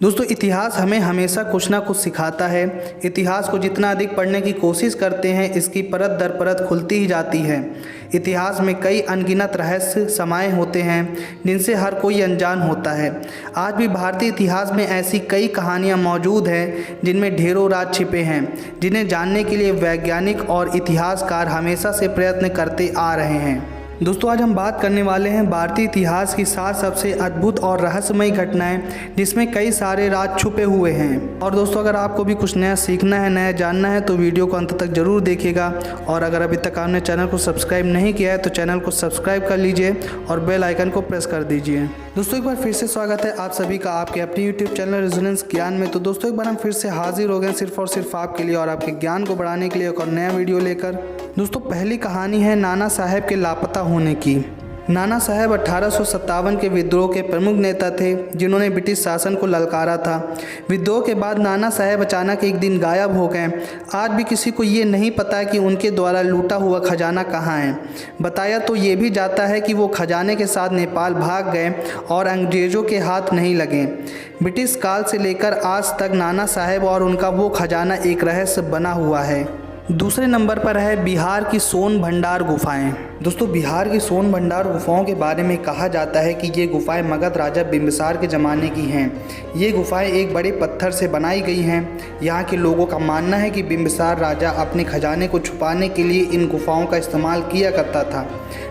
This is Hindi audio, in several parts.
दोस्तों इतिहास हमें हमेशा कुछ ना कुछ सिखाता है। इतिहास को जितना अधिक पढ़ने की कोशिश करते हैं इसकी परत दर परत खुलती ही जाती है। इतिहास में कई अनगिनत रहस्य समाये होते हैं जिनसे हर कोई अनजान होता है। आज भी भारतीय इतिहास में ऐसी कई कहानियां मौजूद हैं जिनमें ढेरों राज छिपे हैं, जिन्हें जानने के लिए वैज्ञानिक और इतिहासकार हमेशा से प्रयत्न करते आ रहे हैं। दोस्तों आज हम बात करने वाले हैं भारतीय इतिहास की 7 सबसे अद्भुत और रहस्यमयी घटनाएं जिसमें कई सारे राज छुपे हुए हैं। और दोस्तों अगर आपको भी कुछ नया सीखना है, नया जानना है तो वीडियो को अंत तक जरूर देखिएगा। और अगर अभी तक आपने चैनल को सब्सक्राइब नहीं किया है तो चैनल को सब्सक्राइब कर लीजिए और बेल आइकन को प्रेस कर दीजिए। दोस्तों एक बार फिर से स्वागत है आप सभी का आपके अपने यूट्यूब चैनल रेजोनेंस ज्ञान में। तो दोस्तों एक बार हम फिर से हाजिर हो गए सिर्फ और सिर्फ आपके लिए और आपके ज्ञान को बढ़ाने के लिए एक और नया वीडियो लेकर। दोस्तों पहली कहानी है नाना साहब के लापता होने की। नाना साहब 1857 के विद्रोह के प्रमुख नेता थे जिन्होंने ब्रिटिश शासन को ललकारा था। विद्रोह के बाद नाना साहब अचानक एक दिन गायब हो गए। आज भी किसी को ये नहीं पता कि उनके द्वारा लूटा हुआ खजाना कहाँ है। बताया तो ये भी जाता है कि वो खजाने के साथ नेपाल भाग गए और अंग्रेज़ों के हाथ नहीं लगे। ब्रिटिश काल से लेकर आज तक नाना साहब और उनका वो खजाना एक रहस्य बना हुआ है। दूसरे नंबर पर है बिहार की सोन भंडार गुफाएं। दोस्तों बिहार की सोन भंडार गुफाओं के बारे में कहा जाता है कि ये गुफाएं मगध राजा बिंबिसार के ज़माने की हैं। ये गुफाएं एक बड़े पत्थर से बनाई गई हैं। यहाँ के लोगों का मानना है कि बिंबिसार राजा अपने खजाने को छुपाने के लिए इन गुफाओं का इस्तेमाल किया करता था।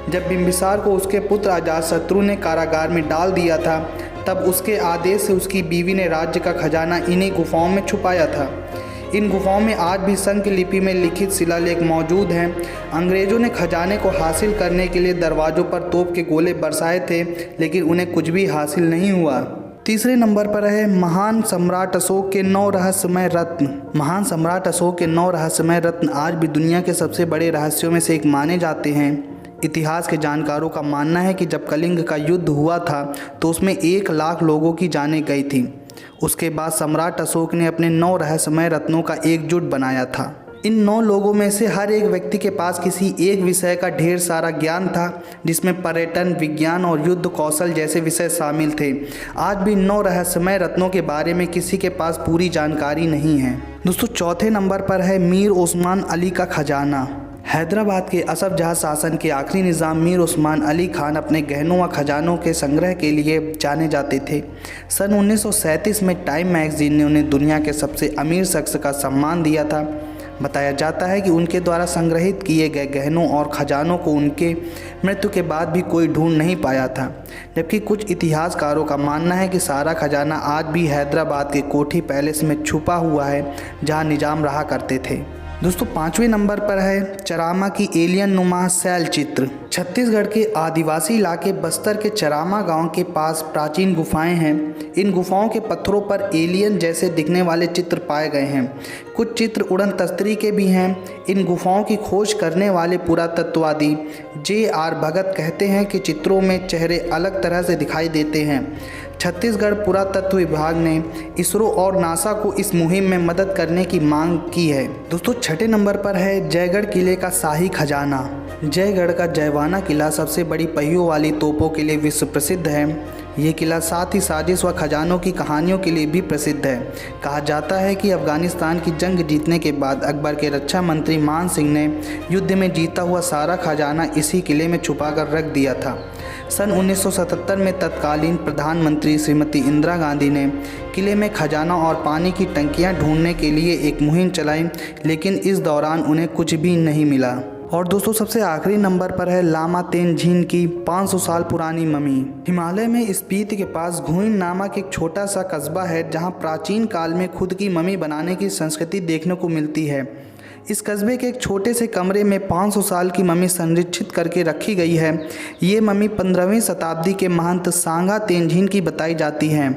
जब बिंबिसार को उसके पुत्र अजातशत्रु ने कारागार में डाल दिया था तब उसके आदेश से उसकी बीवी ने राज्य का खजाना इन्हीं गुफाओं में छुपाया था। इन गुफाओं में आज भी संख्य लिपि में लिखित शिलालेख मौजूद हैं। अंग्रेज़ों ने खजाने को हासिल करने के लिए दरवाज़ों पर तोप के गोले बरसाए थे लेकिन उन्हें कुछ भी हासिल नहीं हुआ। तीसरे नंबर पर है महान सम्राट अशोक के 9 रहस्यमय रत्न। महान सम्राट अशोक के 9 रहस्यमय रत्न आज भी दुनिया के सबसे बड़े रहस्यों में से एक माने जाते हैं। इतिहास के जानकारों का मानना है कि जब कलिंग का युद्ध हुआ था तो उसमें 1 लाख लोगों की जानें गई थी। उसके बाद सम्राट अशोक ने अपने 9 रहस्यमय रत्नों का एकजुट बनाया था। इन 9 लोगों में से हर एक व्यक्ति के पास किसी एक विषय का ढेर सारा ज्ञान था जिसमें पर्यटन, विज्ञान और युद्ध कौशल जैसे विषय शामिल थे। आज भी 9 रहस्यमय रत्नों के बारे में किसी के पास पूरी जानकारी नहीं है। दोस्तों चौथे नंबर पर है मीर उस्मान अली का खजाना। हैदराबाद के असफ जहाँ शासन के आखिरी निज़ाम मीर उस्मान अली खान अपने गहनों व खजानों के संग्रह के लिए जाने जाते थे। सन 1937 में टाइम मैगजीन ने उन्हें दुनिया के सबसे अमीर शख्स का सम्मान दिया था। बताया जाता है कि उनके द्वारा संग्रहित किए गए गहनों और खजानों को उनके मृत्यु के बाद भी कोई ढूंढ नहीं पाया था, जबकि कुछ इतिहासकारों का मानना है कि सारा खजाना आज भी हैदराबाद के कोठी पैलेस में छुपा हुआ है जहाँ निजाम रहा करते थे। दोस्तों 5वें नंबर पर है चरामा की एलियन नुमा शैल चित्र। छत्तीसगढ़ के आदिवासी इलाके बस्तर के चरामा गांव के पास प्राचीन गुफाएं हैं। इन गुफाओं के पत्थरों पर एलियन जैसे दिखने वाले चित्र पाए गए हैं। कुछ चित्र उड़न तस्तरी के भी हैं। इन गुफाओं की खोज करने वाले पुरातत्ववादी J.R. भगत कहते हैं कि चित्रों में चेहरे अलग तरह से दिखाई देते हैं। छत्तीसगढ़ पुरातत्व विभाग ने इसरो और नासा को इस मुहिम में मदद करने की मांग की है। दोस्तों 6ठे नंबर पर है जयगढ़ किले का शाही खजाना। जयगढ़ का जयवाना किला सबसे बड़ी पहियों वाली तोपों के लिए विश्व प्रसिद्ध है। ये किला साथ ही साजिश व खजानों की कहानियों के लिए भी प्रसिद्ध है। कहा जाता है कि अफगानिस्तान की जंग जीतने के बाद अकबर के रक्षा मंत्री मान सिंह ने युद्ध में जीता हुआ सारा खजाना इसी किले में छुपाकर रख दिया था। सन 1977 में तत्कालीन प्रधानमंत्री श्रीमती इंदिरा गांधी ने किले में खजाना और पानी की टंकियां ढूंढने के लिए एक मुहिम चलाई, लेकिन इस दौरान उन्हें कुछ भी नहीं मिला। और दोस्तों सबसे आखिरी नंबर पर है लामा तेनजिन की 500 साल पुरानी ममी। हिमालय में स्पीति के पास घुइन नामक एक छोटा सा कस्बा है जहां प्राचीन काल में खुद की ममी बनाने की संस्कृति देखने को मिलती है। इस कस्बे के एक छोटे से कमरे में 500 साल की ममी संरक्षित करके रखी गई है। ये ममी 15वीं शताब्दी के महंत सांगा तेनजिन की बताई जाती है,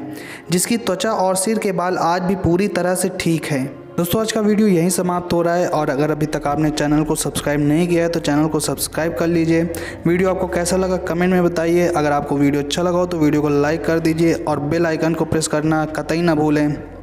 जिसकी त्वचा और सिर के बाल आज भी पूरी तरह से ठीक है। दोस्तों आज का वीडियो यहीं समाप्त हो रहा है और अगर अभी तक आपने चैनल को सब्सक्राइब नहीं किया है तो चैनल को सब्सक्राइब कर लीजिए। वीडियो आपको कैसा लगा कमेंट में बताइए। अगर आपको वीडियो अच्छा लगा हो तो वीडियो को लाइक कर दीजिए और बेल आइकन को प्रेस करना कतई ना भूलें।